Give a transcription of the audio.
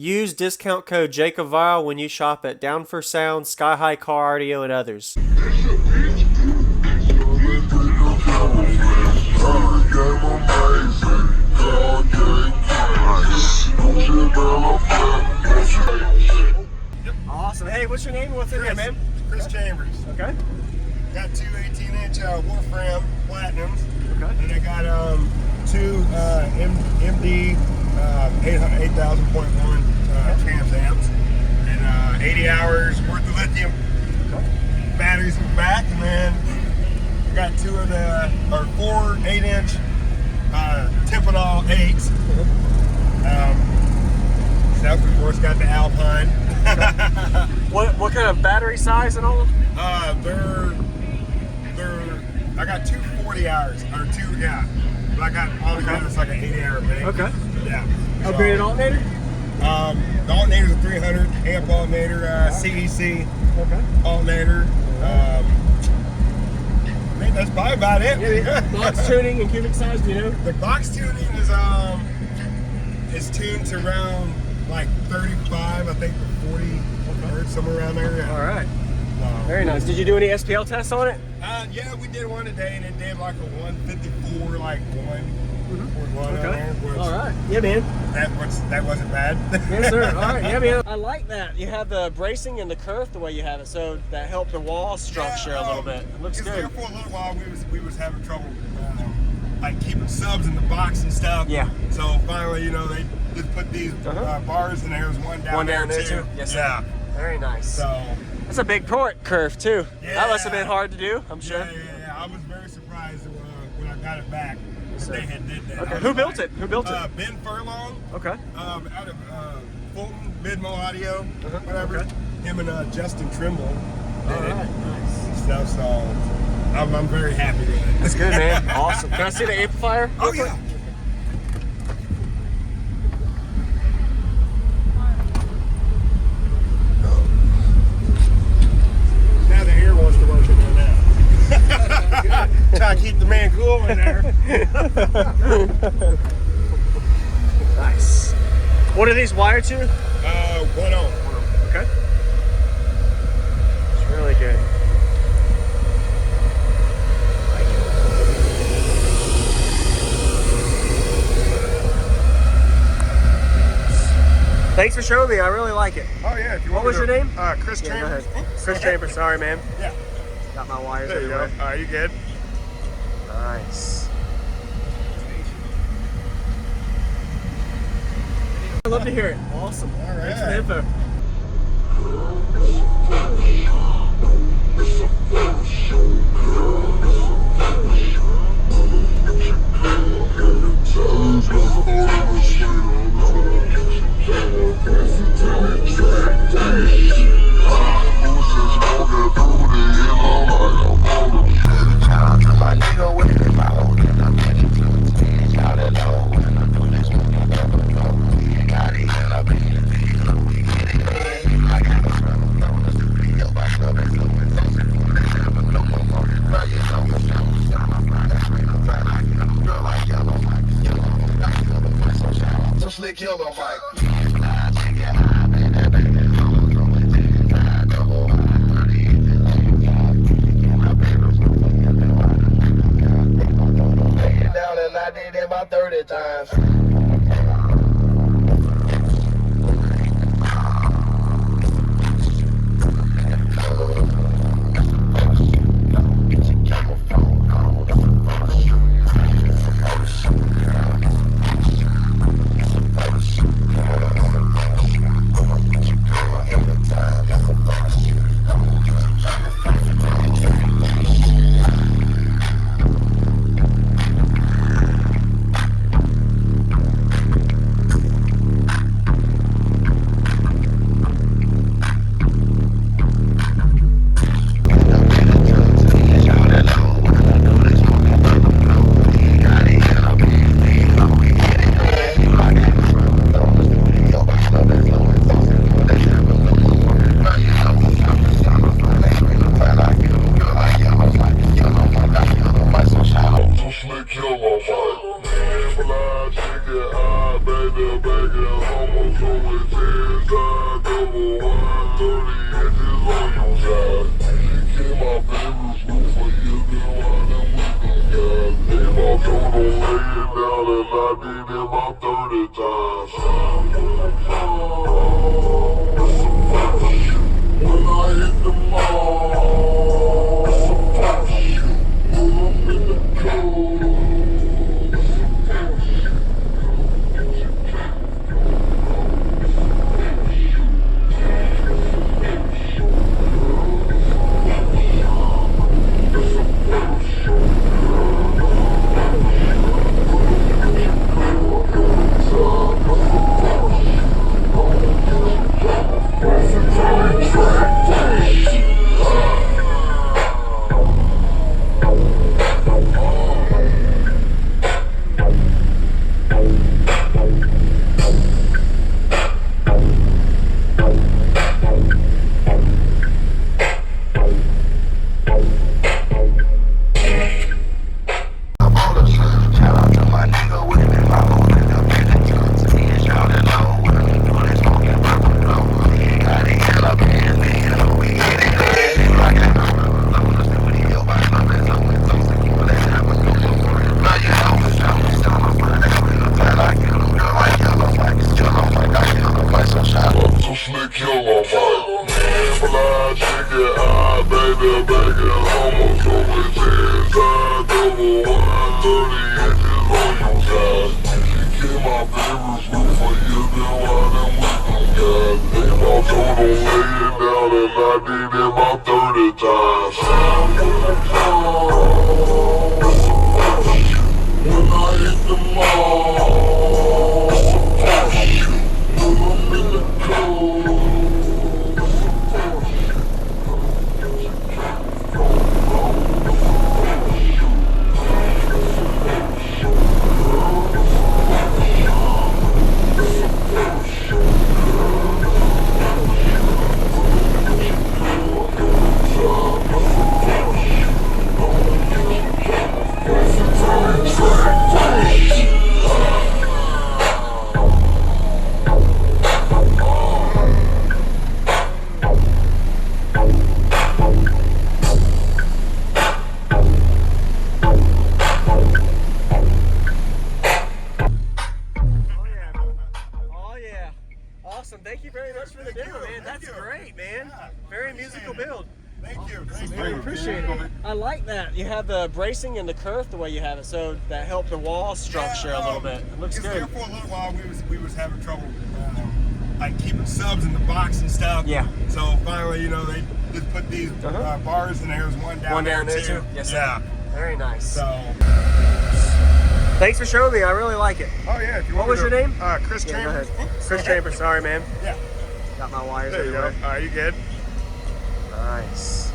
Use discount code JacobViral when you shop at Down for Sound, SkyHigh Car Audio, and others. Awesome. Hey, what's your name? What's in there, man? Chris Chambers. Okay. Got two 18-inch Wolfram Platinums. Okay. And I got two MD 8000.1 trans amps and 80 hours worth of lithium batteries in the back, and then I got two of the four 8-inch Tempanol 8s. Stuff, of course, got the Alpine. What kind of battery size and all of them? I got two 40 hours, or two, yeah. But I got all together, it's like an 80-hour thing. Okay. Yeah. Upgraded alternator? The alternator's a 300 amp alternator, CEC alternator. I think that's probably about it. Yeah. Box tuning and cubic size, do you know? The box tuning is tuned to around like 35, I think, to 40 hertz, somewhere around there. Yeah. All right. Very nice. Did you do any SPL tests on it? Yeah, we did one today, and it did like a 154, like one. Okay. All right. Yeah, man. That wasn't bad. Yes, sir. All right. Yeah, man. I like that. You have the bracing and the curve the way you have it, so that helped the wall structure a little bit. It looks good. For a little while, we was having trouble like keeping subs in the box and stuff. Yeah. So finally, you know, they just put these bars in there. There's one down there too. Yes, sir. Yeah. Very nice. So that's a big port curve too. Yeah. That must have been hard to do, I'm sure. Yeah. I was very surprised when I got it back. They had did that. Okay. Who built it? Ben Furlong. Okay. Out of Fulton, Midmo Audio, whatever. Okay. Him and Justin Trimble did it. Nice. Stuff, so I'm very happy with it. That's good, man. Awesome. Can I see the amplifier? Oh yeah. Now the air wants to work in there now. Try to keep the man cool in there. Nice. What are these wired to? 1 ohm. Okay. It's really good. Thanks for showing me. I really like it. Oh yeah. If you What was your name? Chris Chambers. Chris Chambers. Sorry, man. Yeah. Got my wires There you go. everywhere. All right, you good? Nice. I'd love to hear it. Awesome. All right. Thanks for the info. About 30 times. Fly, chicken, baby, almost Awesome. Thank you very much for the demo, man. That's great, man. Yeah, very musical build. Thank you. I appreciate it. I like that. You have the bracing and the curve the way you have it, so that helped the wall structure a little bit. It looks good. There for a little while, we was having trouble like keeping subs in the box and stuff. Yeah. So finally, you know, they just put these bars in there. There's one down there too. Yes, sir. Yeah. Very nice. So. Thanks for showing me. I really like it. Oh yeah. If you what want was your name? Chris Chambers. Chris Chambers. Sorry, man. Yeah. Got my wires. There you go. You good? Nice.